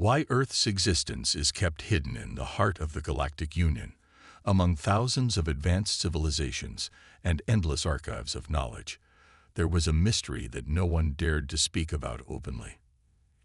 Why Earth's existence is kept hidden in the heart of the Galactic Union, among thousands of advanced civilizations and endless archives of knowledge, there was a mystery that no one dared to speak about openly.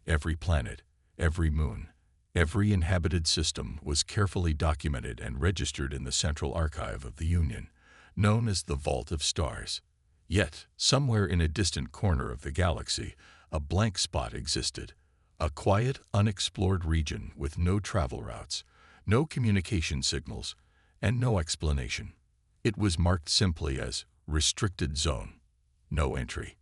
Every planet, every moon, every inhabited system was carefully documented and registered in the Central Archive of the Union, known as the Vault of Stars. Yet, somewhere in a distant corner of the galaxy, a blank spot existed, a quiet, unexplored region with no travel routes, no communication signals, and no explanation. It was marked simply as Restricted Zone, no entry.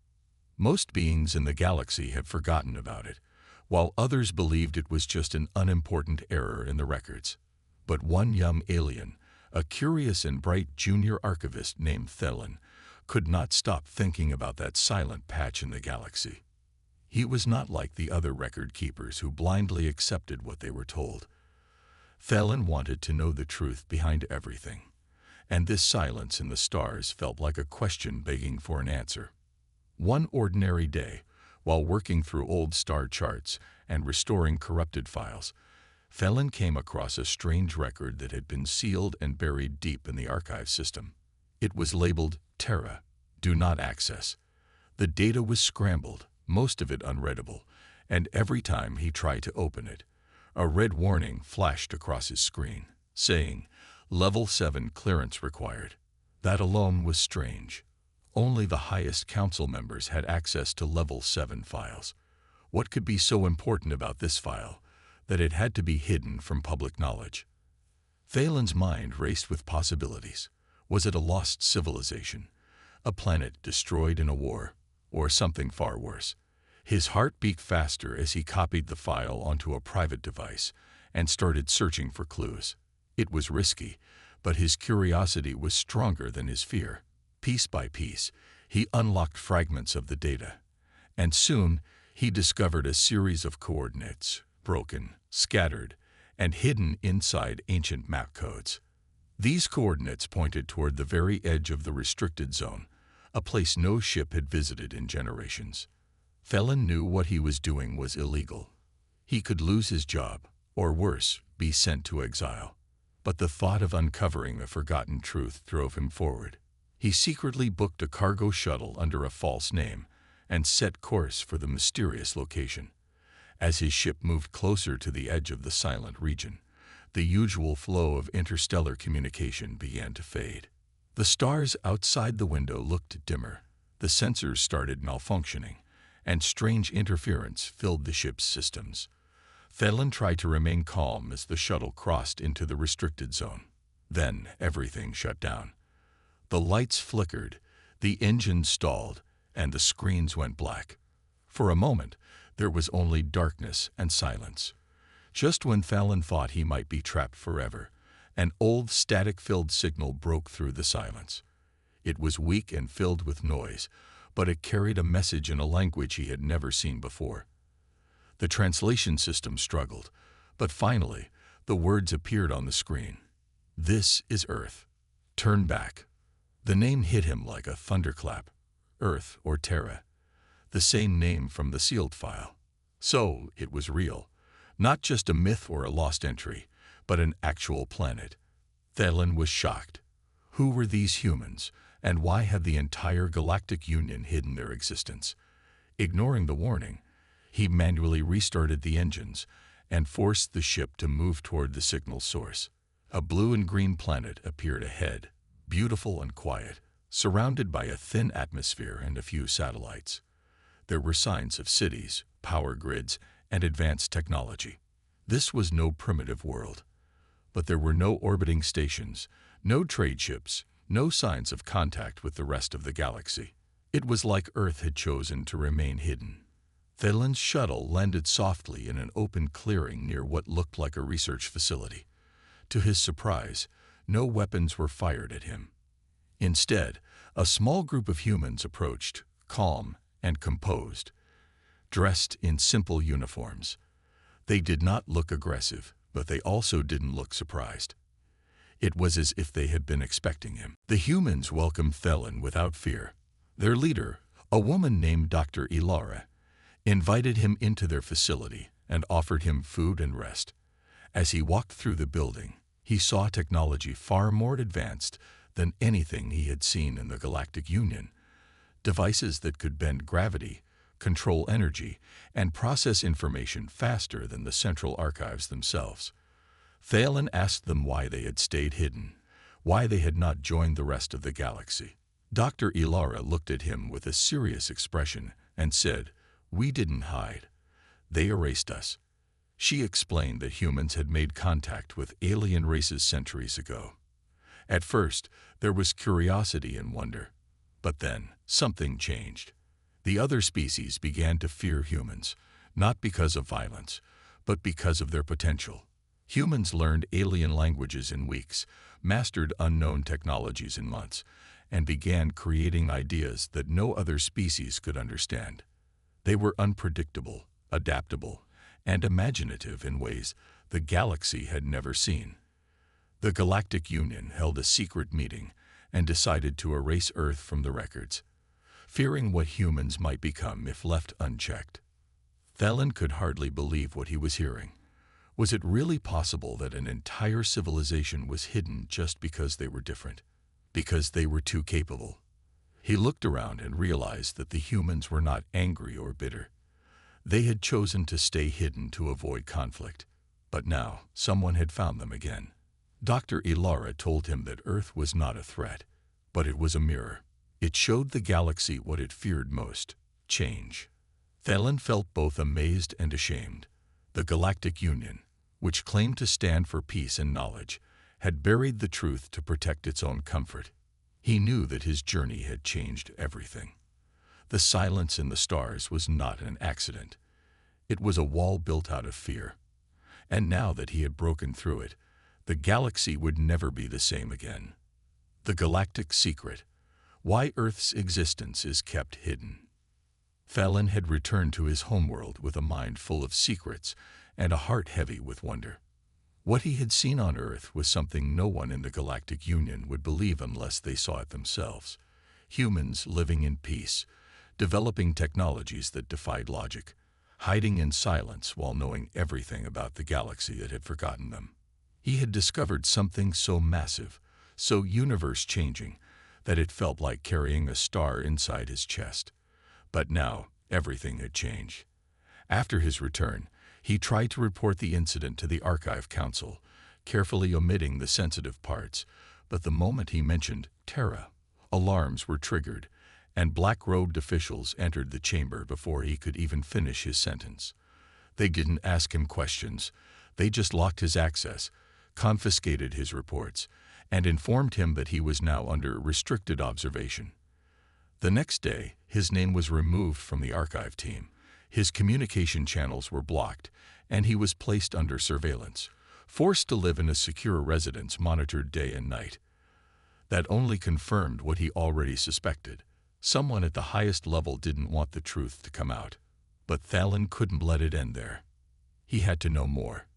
Most beings in the galaxy had forgotten about it, while others believed it was just an unimportant error in the records. But one young alien, a curious and bright junior archivist named Thelen, could not stop thinking about that silent patch in the galaxy. He was not like the other record keepers who blindly accepted what they were told. Thelen wanted to know the truth behind everything, and this silence in the stars felt like a question begging for an answer. One ordinary day, while working through old star charts and restoring corrupted files, Thelen came across a strange record that had been sealed and buried deep in the archive system. It was labeled Terra, Do Not Access. The data was scrambled, most of it unreadable, and every time he tried to open it, a red warning flashed across his screen, saying, Level 7 clearance required. That alone was strange. Only the highest council members had access to Level 7 files. What could be so important about this file that it had to be hidden from public knowledge? Thalen's mind raced with possibilities. Was it a lost civilization, a planet destroyed in a war, or something far worse? His heart beat faster as he copied the file onto a private device and started searching for clues. It was risky, but his curiosity was stronger than his fear. Piece by piece, he unlocked fragments of the data, and soon he discovered a series of coordinates, broken, scattered, and hidden inside ancient map codes. These coordinates pointed toward the very edge of the restricted zone, a place no ship had visited in generations. Thelen knew what he was doing was illegal. He could lose his job, or worse, be sent to exile. But the thought of uncovering the forgotten truth drove him forward. He secretly booked a cargo shuttle under a false name and set course for the mysterious location. As his ship moved closer to the edge of the silent region, the usual flow of interstellar communication began to fade. The stars outside the window looked dimmer, the sensors started malfunctioning, and strange interference filled the ship's systems. Thelen tried to remain calm as the shuttle crossed into the restricted zone. Then everything shut down. The lights flickered, the engine stalled, and the screens went black. For a moment, there was only darkness and silence. Just when Thelen thought he might be trapped forever, an old static-filled signal broke through the silence. It was weak and filled with noise, but it carried a message in a language he had never seen before. The translation system struggled, but finally, the words appeared on the screen. This is Earth. Turn back. The name hit him like a thunderclap. Earth, or Terra. The same name from the sealed file. So, it was real. Not just a myth or a lost entry, but an actual planet. Thelen was shocked. Who were these humans, and why had the entire Galactic Union hidden their existence? Ignoring the warning, he manually restarted the engines and forced the ship to move toward the signal source. A blue and green planet appeared ahead, beautiful and quiet, surrounded by a thin atmosphere and a few satellites. There were signs of cities, power grids, and advanced technology. This was no primitive world. But there were no orbiting stations, no trade ships, no signs of contact with the rest of the galaxy. It was like Earth had chosen to remain hidden. Thelen's shuttle landed softly in an open clearing near what looked like a research facility. To his surprise, no weapons were fired at him. Instead, a small group of humans approached, calm and composed, dressed in simple uniforms. They did not look aggressive, but they also didn't look surprised. It was as if they had been expecting him. The humans welcomed Thelen without fear. Their leader, a woman named Dr. Ilara, invited him into their facility and offered him food and rest. As he walked through the building, he saw technology far more advanced than anything he had seen in the Galactic Union. Devices that could bend gravity, control energy, and process information faster than the central archives themselves. Thalen asked them why they had stayed hidden, why they had not joined the rest of the galaxy. Dr. Ilara looked at him with a serious expression and said, "We didn't hide. They erased us." She explained that humans had made contact with alien races centuries ago. At first, there was curiosity and wonder. But then, something changed. The other species began to fear humans, not because of violence, but because of their potential. Humans learned alien languages in weeks, mastered unknown technologies in months, and began creating ideas that no other species could understand. They were unpredictable, adaptable, and imaginative in ways the galaxy had never seen. The Galactic Union held a secret meeting and decided to erase Earth from the records, fearing what humans might become if left unchecked. Thalen could hardly believe what he was hearing. Was it really possible that an entire civilization was hidden just because they were different? Because they were too capable? He looked around and realized that the humans were not angry or bitter. They had chosen to stay hidden to avoid conflict. But now, someone had found them again. Dr. Ilara told him that Earth was not a threat, but it was a mirror. It showed the galaxy what it feared most: change. Thalen felt both amazed and ashamed. The Galactic Union, which claimed to stand for peace and knowledge, had buried the truth to protect its own comfort. He knew that his journey had changed everything. The silence in the stars was not an accident. It was a wall built out of fear. And now that he had broken through it, the galaxy would never be the same again. The Galactic Secret: Why Earth's Existence is Kept Hidden. Thalen had returned to his homeworld with a mind full of secrets and a heart heavy with wonder. What he had seen on Earth was something no one in the Galactic Union would believe unless they saw it themselves. Humans living in peace, developing technologies that defied logic, hiding in silence while knowing everything about the galaxy that had forgotten them. He had discovered something so massive, so universe-changing, that it felt like carrying a star inside his chest. But now, everything had changed. After his return, he tried to report the incident to the Archive Council, carefully omitting the sensitive parts. But the moment he mentioned Terra, alarms were triggered, and black-robed officials entered the chamber before he could even finish his sentence. They didn't ask him questions. They just locked his access, confiscated his reports, and informed him that he was now under restricted observation. The next day, his name was removed from the archive team. His communication channels were blocked, and he was placed under surveillance, forced to live in a secure residence monitored day and night. That only confirmed what he already suspected. Someone at the highest level didn't want the truth to come out. But Thalen couldn't let it end there. He had to know more.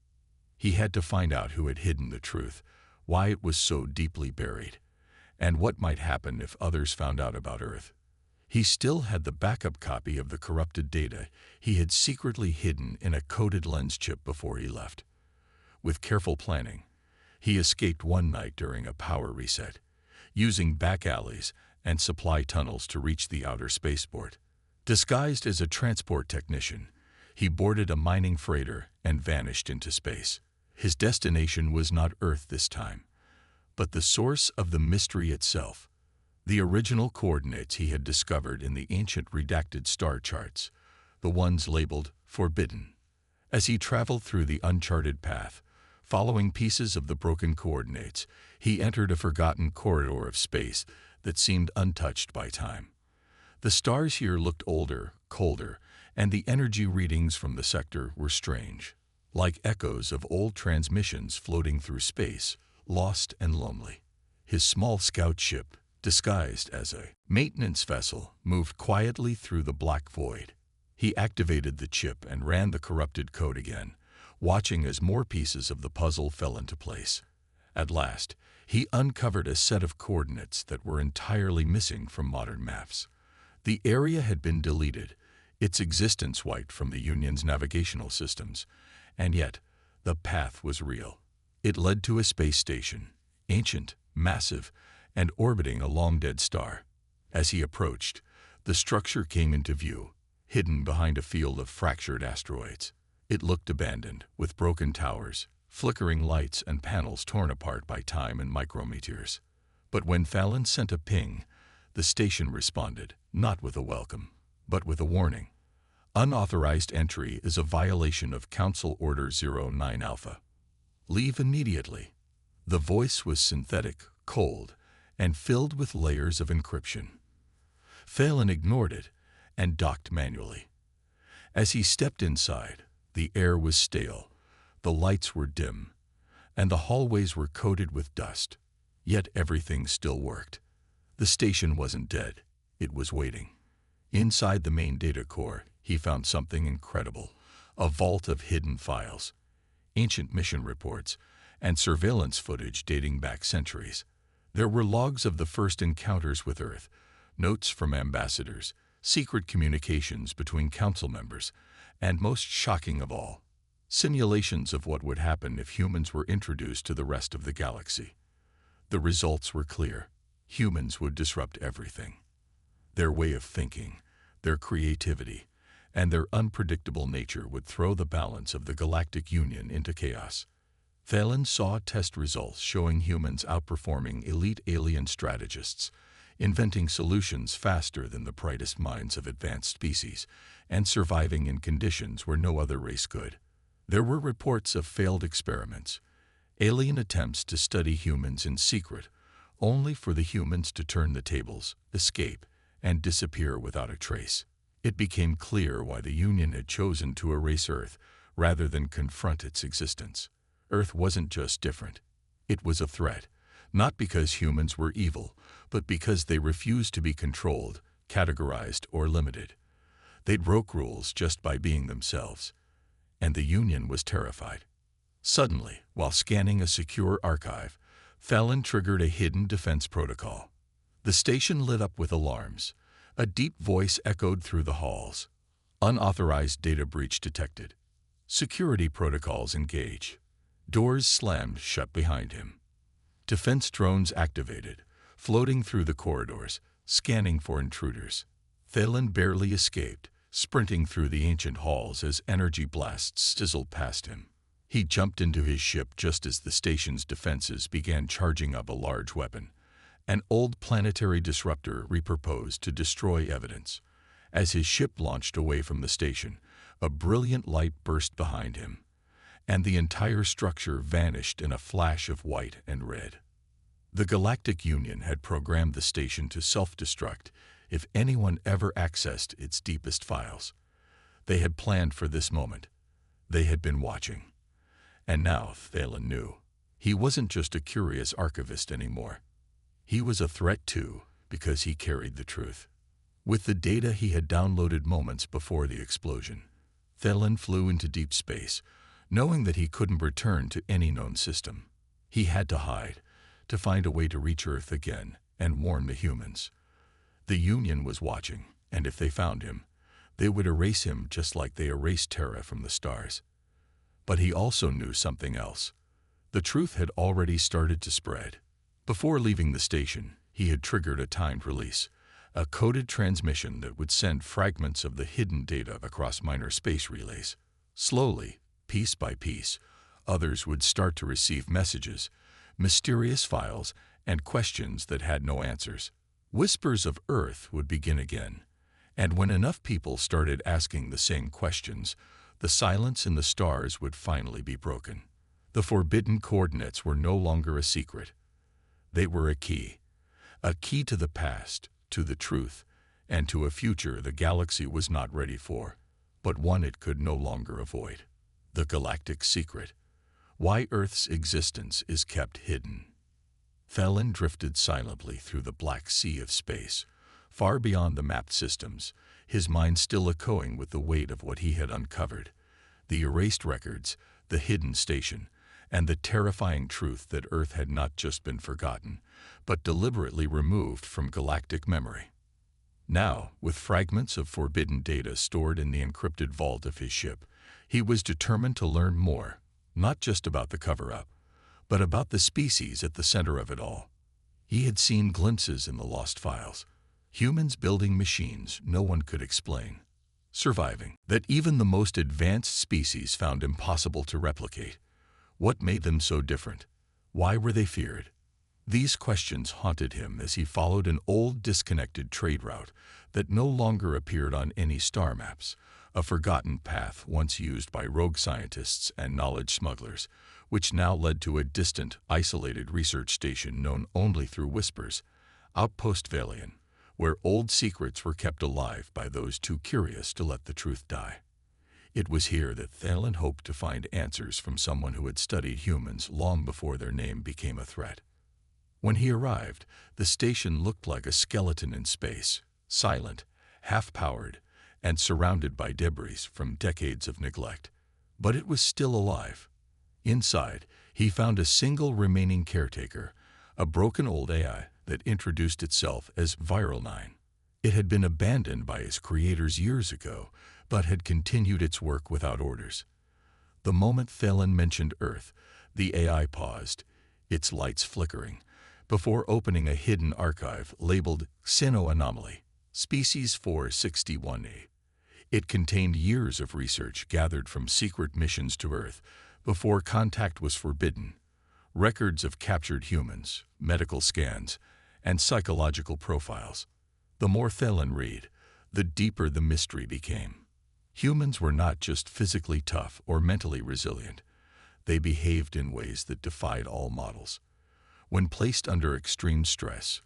He had to find out who had hidden the truth, why it was so deeply buried, and what might happen if others found out about Earth. He still had the backup copy of the corrupted data he had secretly hidden in a coded lens chip before he left. With careful planning, he escaped one night during a power reset, using back alleys and supply tunnels to reach the outer spaceport. Disguised as a transport technician, he boarded a mining freighter and vanished into space. His destination was not Earth this time, but the source of the mystery itself. The original coordinates he had discovered in the ancient redacted star charts, the ones labeled Forbidden. As he traveled through the uncharted path, following pieces of the broken coordinates, he entered a forgotten corridor of space that seemed untouched by time. The stars here looked older, colder, and the energy readings from the sector were strange, like echoes of old transmissions floating through space, lost and lonely. His small scout ship, disguised as a maintenance vessel, moved quietly through the black void. He activated the chip and ran the corrupted code again, watching as more pieces of the puzzle fell into place. At last, he uncovered a set of coordinates that were entirely missing from modern maps. The area had been deleted, its existence wiped from the Union's navigational systems. And yet, the path was real. It led to a space station, ancient, massive, and orbiting a long-dead star. As he approached, the structure came into view, hidden behind a field of fractured asteroids. It looked abandoned, with broken towers, flickering lights, and panels torn apart by time and micrometeors. But when Fallon sent a ping, the station responded, not with a welcome, but with a warning. Unauthorized entry is a violation of Council Order 09 Alpha. Leave immediately. The voice was synthetic, cold, and filled with layers of encryption. Fallon ignored it and docked manually. As he stepped inside, the air was stale, the lights were dim, and the hallways were coated with dust. Yet everything still worked. The station wasn't dead, it was waiting. Inside the main data core, he found something incredible, a vault of hidden files, ancient mission reports, and surveillance footage dating back centuries. There were logs of the first encounters with Earth, notes from ambassadors, secret communications between council members, and most shocking of all, simulations of what would happen if humans were introduced to the rest of the galaxy. The results were clear. Humans would disrupt everything. Their way of thinking, their creativity, and their unpredictable nature would throw the balance of the Galactic Union into chaos. Fallon saw test results showing humans outperforming elite alien strategists, inventing solutions faster than the brightest minds of advanced species, and surviving in conditions where no other race could. There were reports of failed experiments, alien attempts to study humans in secret, only for the humans to turn the tables, escape, and disappear without a trace. It became clear why the Union had chosen to erase Earth rather than confront its existence. Earth wasn't just different. It was a threat, not because humans were evil, but because they refused to be controlled, categorized, or limited. They broke rules just by being themselves, and the Union was terrified. Suddenly, while scanning a secure archive, Fallon triggered a hidden defense protocol. The station lit up with alarms. A deep voice echoed through the halls. Unauthorized data breach detected. Security protocols engage. Doors slammed shut behind him. Defense drones activated, floating through the corridors, scanning for intruders. Fallon barely escaped, sprinting through the ancient halls as energy blasts sizzled past him. He jumped into his ship just as the station's defenses began charging up a large weapon. An old planetary disruptor repurposed to destroy evidence. As his ship launched away from the station, a brilliant light burst behind him, and the entire structure vanished in a flash of white and red. The Galactic Union had programmed the station to self-destruct if anyone ever accessed its deepest files. They had planned for this moment. They had been watching. And now Fallon knew. He wasn't just a curious archivist anymore. He was a threat too, because he carried the truth. With the data he had downloaded moments before the explosion, Fallon flew into deep space, knowing that he couldn't return to any known system. He had to hide, to find a way to reach Earth again and warn the humans. The Union was watching, and if they found him, they would erase him just like they erased Terra from the stars. But he also knew something else. The truth had already started to spread. Before leaving the station, he had triggered a timed release, a coded transmission that would send fragments of the hidden data across minor space relays. Slowly, piece by piece, others would start to receive messages, mysterious files, and questions that had no answers. Whispers of Earth would begin again, and when enough people started asking the same questions, the silence in the stars would finally be broken. The forbidden coordinates were no longer a secret. They were a key to the past, to the truth, and to a future the galaxy was not ready for, but one it could no longer avoid. The galactic secret. Why Earth's existence is kept hidden. Fallon drifted silently through the black sea of space, far beyond the mapped systems, his mind still echoing with the weight of what he had uncovered. The erased records, the hidden station, and the terrifying truth that Earth had not just been forgotten, but deliberately removed from galactic memory. Now, with fragments of forbidden data stored in the encrypted vault of his ship, he was determined to learn more, not just about the cover-up, but about the species at the center of it all. He had seen glimpses in the lost files, humans building machines no one could explain, surviving, that even the most advanced species found impossible to replicate. What made them so different? Why were they feared? These questions haunted him as he followed an old, disconnected trade route that no longer appeared on any star maps, a forgotten path once used by rogue scientists and knowledge smugglers, which now led to a distant, isolated research station known only through whispers, Outpost Valian, where old secrets were kept alive by those too curious to let the truth die. It was here that Thalen hoped to find answers from someone who had studied humans long before their name became a threat. When he arrived, the station looked like a skeleton in space, silent, half-powered, and surrounded by debris from decades of neglect. But it was still alive. Inside, he found a single remaining caretaker, a broken old AI that introduced itself as Viral 9. It had been abandoned by its creators years ago, but had continued its work without orders. The moment Thalen mentioned Earth, the AI paused, its lights flickering, before opening a hidden archive labeled Xeno Anomaly, Species 461A. It contained years of research gathered from secret missions to Earth before contact was forbidden, records of captured humans, medical scans, and psychological profiles. The more Thalen read, the deeper the mystery became. Humans were not just physically tough or mentally resilient. They behaved in ways that defied all models. When placed under extreme stress,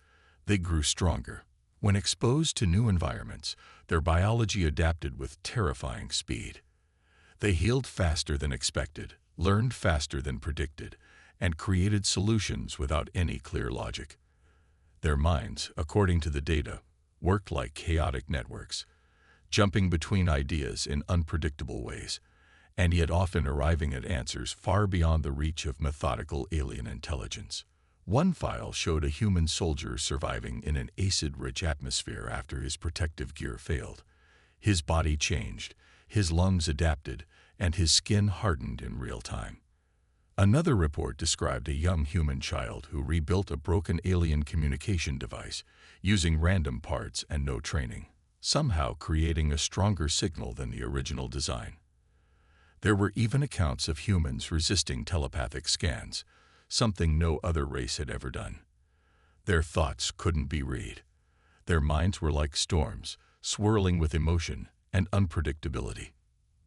they grew stronger. When exposed to new environments, their biology adapted with terrifying speed. They healed faster than expected, learned faster than predicted, and created solutions without any clear logic. Their minds, according to the data, worked like chaotic networks, jumping between ideas in unpredictable ways, and yet often arriving at answers far beyond the reach of methodical alien intelligence. One file showed a human soldier surviving in an acid-rich atmosphere after his protective gear failed. His body changed, his lungs adapted, and his skin hardened in real time. Another report described a young human child who rebuilt a broken alien communication device using random parts and no training, somehow creating a stronger signal than the original design. There were even accounts of humans resisting telepathic scans, something no other race had ever done. Their thoughts couldn't be read. Their minds were like storms, swirling with emotion and unpredictability.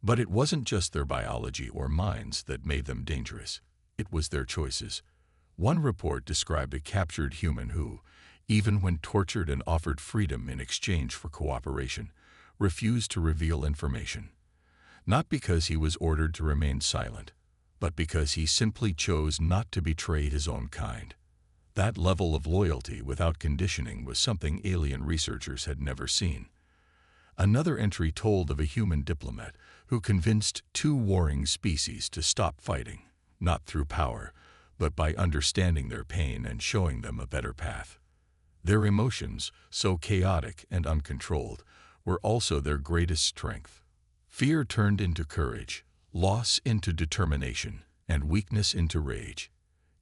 But it wasn't just their biology or minds that made them dangerous. It was their choices. One report described a captured human who, even when tortured and offered freedom in exchange for cooperation, refused to reveal information. Not because he was ordered to remain silent, but because he simply chose not to betray his own kind. That level of loyalty without conditioning was something alien researchers had never seen. Another entry told of a human diplomat who convinced two warring species to stop fighting, not through power, but by understanding their pain and showing them a better path. Their emotions, so chaotic and uncontrolled, were also their greatest strength. Fear turned into courage, loss into determination, and weakness into rage.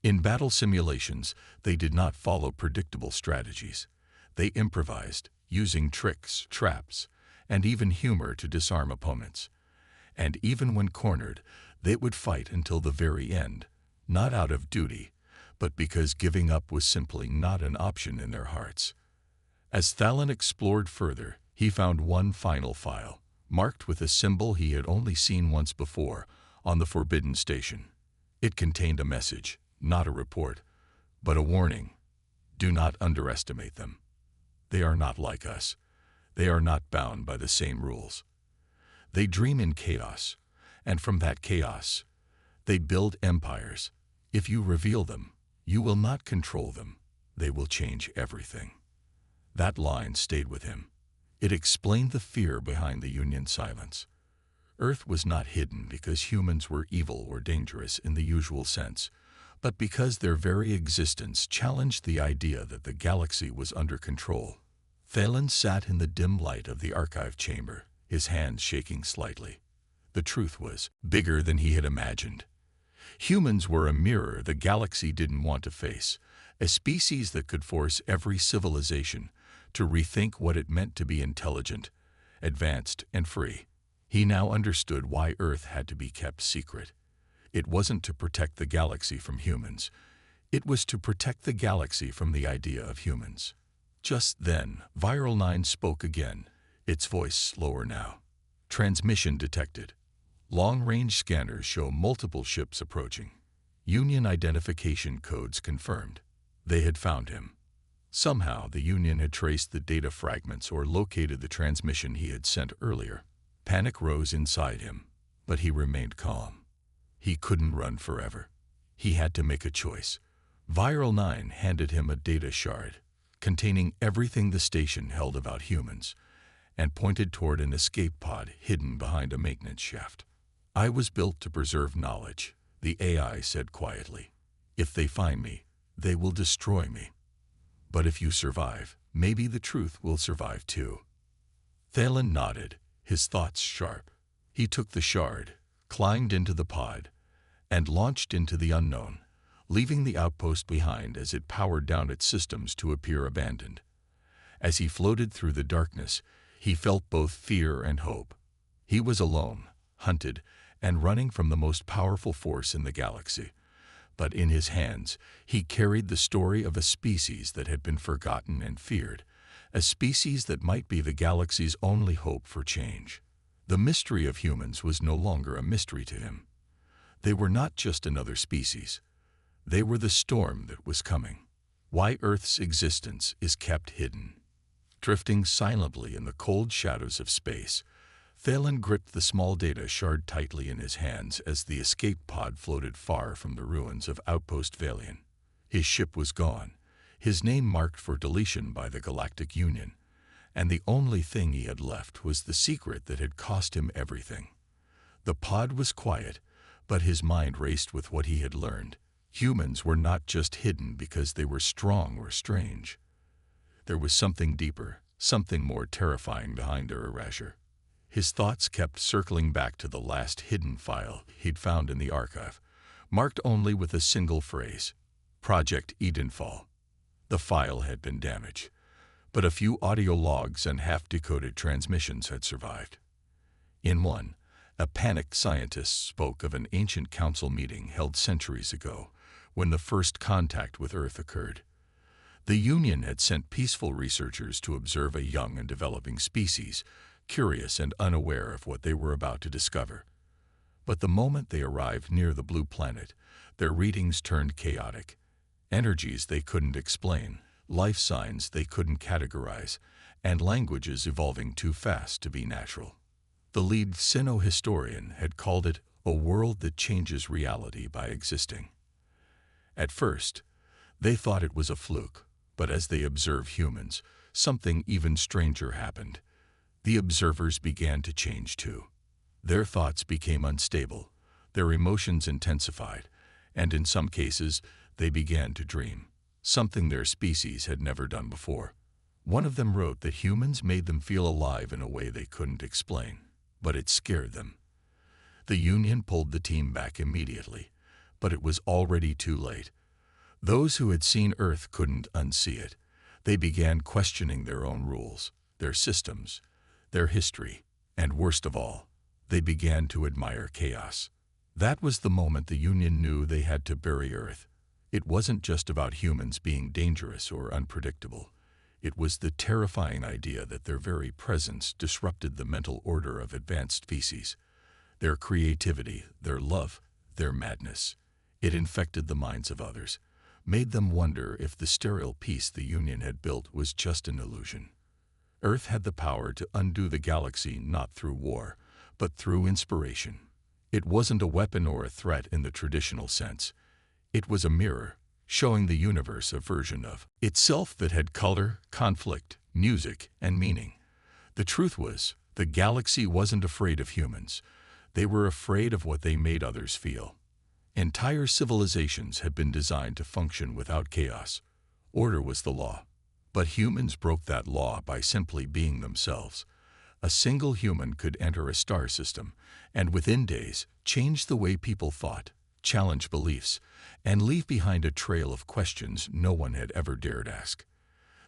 In battle simulations, they did not follow predictable strategies. They improvised, using tricks, traps, and even humor to disarm opponents. And even when cornered, they would fight until the very end, not out of duty, but because giving up was simply not an option in their hearts. As Thalen explored further, he found one final file, marked with a symbol he had only seen once before, on the Forbidden Station. It contained a message, not a report, but a warning. Do not underestimate them. They are not like us. They are not bound by the same rules. They dream in chaos, and from that chaos, they build empires. If you reveal them, you will not control them. They will change everything. That line stayed with him. It explained the fear behind the Union's silence. Earth was not hidden because humans were evil or dangerous in the usual sense, but because their very existence challenged the idea that the galaxy was under control. Thalen sat in the dim light of the archive chamber, his hands shaking slightly. The truth was bigger than he had imagined. Humans were a mirror the galaxy didn't want to face, a species that could force every civilization to rethink what it meant to be intelligent, advanced, and free. He now understood why Earth had to be kept secret. It wasn't to protect the galaxy from humans. It was to protect the galaxy from the idea of humans. Just then, Viral 9 spoke again, its voice slower now. Transmission detected. Long-range scanners show multiple ships approaching. Union identification codes confirmed. They had found him. Somehow, the Union had traced the data fragments or located the transmission he had sent earlier. Panic rose inside him, but he remained calm. He couldn't run forever. He had to make a choice. Viral 9 handed him a data shard, containing everything the station held about humans, and pointed toward an escape pod hidden behind a maintenance shaft. "I was built to preserve knowledge," the AI said quietly. "If they find me, they will destroy me. But if you survive, maybe the truth will survive too." Thalen nodded, his thoughts sharp. He took the shard, climbed into the pod, and launched into the unknown, leaving the outpost behind as it powered down its systems to appear abandoned. As he floated through the darkness, he felt both fear and hope. He was alone, hunted, and running from the most powerful force in the galaxy. But in his hands, he carried the story of a species that had been forgotten and feared, a species that might be the galaxy's only hope for change. The mystery of humans was no longer a mystery to him. They were not just another species. They were the storm that was coming. Why Earth's existence is kept hidden. Drifting silently in the cold shadows of space, Thalen gripped the small data shard tightly in his hands as the escape pod floated far from the ruins of Outpost Valian. His ship was gone, his name marked for deletion by the Galactic Union, and the only thing he had left was the secret that had cost him everything. The pod was quiet, but his mind raced with what he had learned. Humans were not just hidden because they were strong or strange. There was something deeper, something more terrifying behind their erasure. His thoughts kept circling back to the last hidden file he'd found in the archive, marked only with a single phrase, Project Edenfall. The file had been damaged, but a few audio logs and half-decoded transmissions had survived. In one, a panicked scientist spoke of an ancient council meeting held centuries ago, when the first contact with Earth occurred. The Union had sent peaceful researchers to observe a young and developing species, curious and unaware of what they were about to discover. But the moment they arrived near the blue planet, their readings turned chaotic. Energies they couldn't explain, life signs they couldn't categorize, and languages evolving too fast to be natural. The lead Sino-historian had called it a world that changes reality by existing. At first, they thought it was a fluke, but as they observed humans, something even stranger happened. The observers began to change too. Their thoughts became unstable, their emotions intensified, and in some cases, they began to dream, something their species had never done before. One of them wrote that humans made them feel alive in a way they couldn't explain, but it scared them. The Union pulled the team back immediately, but it was already too late. Those who had seen Earth couldn't unsee it. They began questioning their own rules, their systems, their history, and worst of all, they began to admire chaos. That was the moment the Union knew they had to bury Earth. It wasn't just about humans being dangerous or unpredictable. It was the terrifying idea that their very presence disrupted the mental order of advanced species. Their creativity, their love, their madness. It infected the minds of others, made them wonder if the sterile peace the Union had built was just an illusion. Earth had the power to undo the galaxy not through war, but through inspiration. It wasn't a weapon or a threat in the traditional sense. It was a mirror, showing the universe a version of itself that had color, conflict, music, and meaning. The truth was, the galaxy wasn't afraid of humans. They were afraid of what they made others feel. Entire civilizations had been designed to function without chaos. Order was the law. But humans broke that law by simply being themselves. A single human could enter a star system, and within days, change the way people thought, challenge beliefs, and leave behind a trail of questions no one had ever dared ask.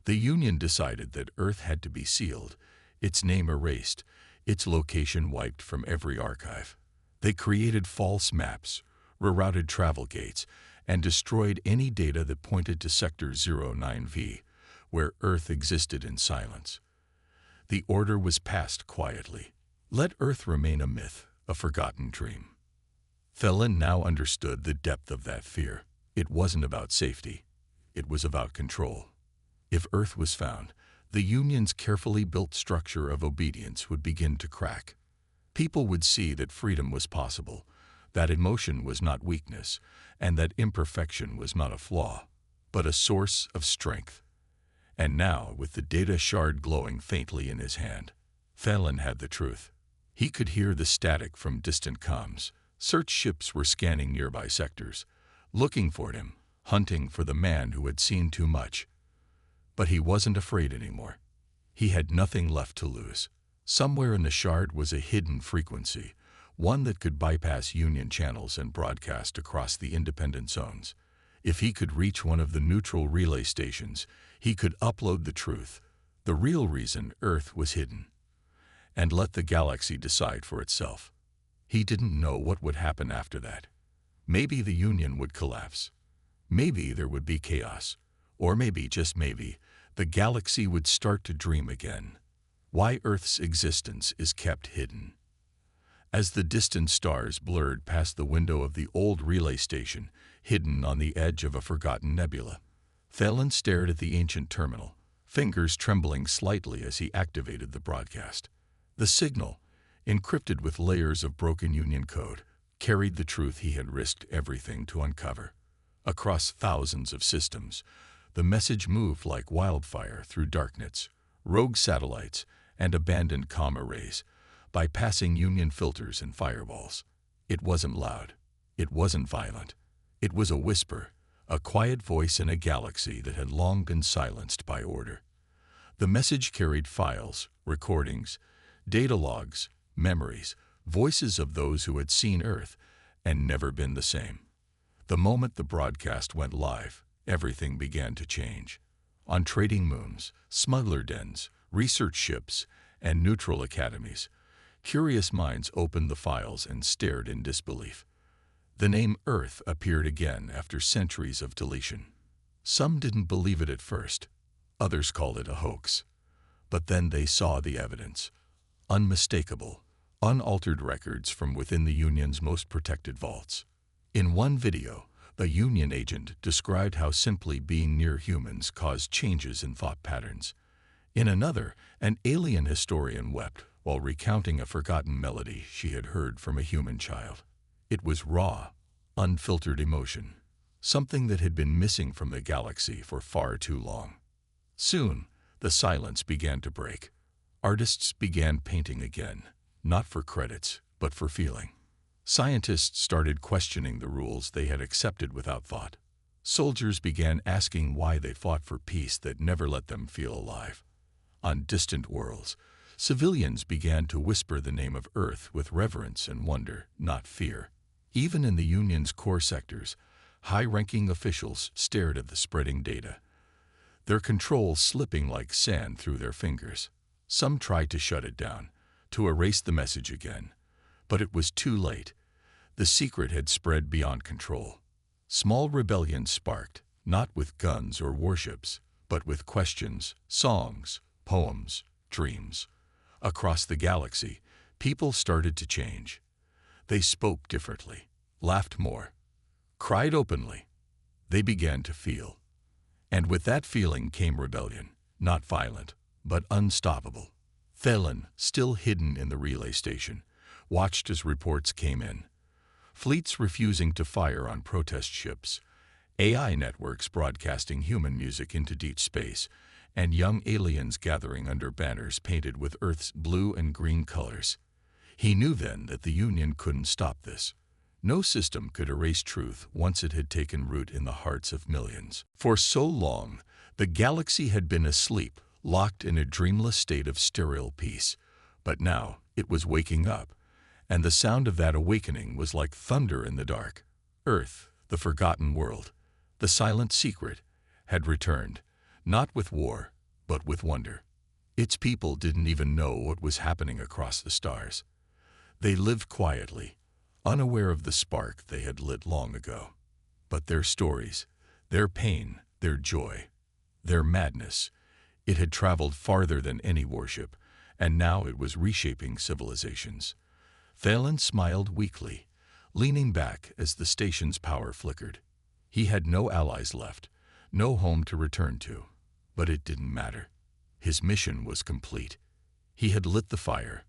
The Union decided that Earth had to be sealed, its name erased, its location wiped from every archive. They created false maps, rerouted travel gates, and destroyed any data that pointed to Sector 09V, where Earth existed in silence. The order was passed quietly. Let Earth remain a myth, a forgotten dream. Phelan now understood the depth of that fear. It wasn't about safety. It was about control. If Earth was found, the Union's carefully built structure of obedience would begin to crack. People would see that freedom was possible, that emotion was not weakness, and that imperfection was not a flaw, but a source of strength. And now, with the data shard glowing faintly in his hand, Phelan had the truth. He could hear the static from distant comms. Search ships were scanning nearby sectors, looking for him, hunting for the man who had seen too much. But he wasn't afraid anymore. He had nothing left to lose. Somewhere in the shard was a hidden frequency, one that could bypass Union channels and broadcast across the independent zones. If he could reach one of the neutral relay stations, he could upload the truth, the real reason Earth was hidden, and let the galaxy decide for itself. He didn't know what would happen after that. Maybe the Union would collapse. Maybe there would be chaos. Or maybe, just maybe, the galaxy would start to dream again. Why Earth's existence is kept hidden. As the distant stars blurred past the window of the old relay station, hidden on the edge of a forgotten nebula, Phelan stared at the ancient terminal, fingers trembling slightly as he activated the broadcast. The signal, encrypted with layers of broken Union code, carried the truth he had risked everything to uncover. Across thousands of systems, the message moved like wildfire through darknets, rogue satellites, and abandoned comm arrays, bypassing Union filters and firewalls. It wasn't loud. It wasn't violent. It was a whisper, a quiet voice in a galaxy that had long been silenced by order. The message carried files, recordings, data logs, memories, voices of those who had seen Earth and never been the same. The moment the broadcast went live, everything began to change. On trading moons, smuggler dens, research ships, and neutral academies, curious minds opened the files and stared in disbelief. The name Earth appeared again after centuries of deletion. Some didn't believe it at first. Others called it a hoax. But then they saw the evidence. Unmistakable, unaltered records from within the Union's most protected vaults. In one video, a Union agent described how simply being near humans caused changes in thought patterns. In another, an alien historian wept while recounting a forgotten melody she had heard from a human child. It was raw, unfiltered emotion, something that had been missing from the galaxy for far too long. Soon, the silence began to break. Artists began painting again, not for credits, but for feeling. Scientists started questioning the rules they had accepted without thought. Soldiers began asking why they fought for peace that never let them feel alive. On distant worlds, civilians began to whisper the name of Earth with reverence and wonder, not fear. Even in the Union's core sectors, high-ranking officials stared at the spreading data, their control slipping like sand through their fingers. Some tried to shut it down, to erase the message again. But it was too late. The secret had spread beyond control. Small rebellions sparked, not with guns or warships, but with questions, songs, poems, dreams. Across the galaxy, people started to change. They spoke differently, laughed more, cried openly. They began to feel. And with that feeling came rebellion, not violent, but unstoppable. Phelan, still hidden in the relay station, watched as reports came in. Fleets refusing to fire on protest ships, AI networks broadcasting human music into deep space, and young aliens gathering under banners painted with Earth's blue and green colors. He knew then that the Union couldn't stop this. No system could erase truth once it had taken root in the hearts of millions. For so long, The galaxy had been asleep, locked in a dreamless state of sterile peace. But now it was waking up, and the sound of that awakening was like thunder in the dark. Earth, the forgotten world, the silent secret, had returned, not with war, but with wonder. Its people didn't even know what was happening across the stars. They lived quietly, unaware of the spark they had lit long ago. But their stories, their pain, their joy, their madness, it had traveled farther than any warship, and now it was reshaping civilizations. Thalen smiled weakly, leaning back as the station's power flickered. He had no allies left, no home to return to, but it didn't matter. His mission was complete. He had lit the fire,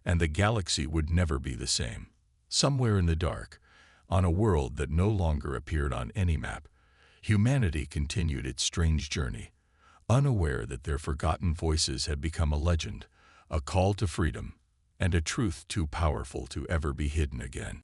and the galaxy would never be the same. Somewhere in the dark, on a world that no longer appeared on any map, humanity continued its strange journey, unaware that their forgotten voices had become a legend, a call to freedom, and a truth too powerful to ever be hidden again.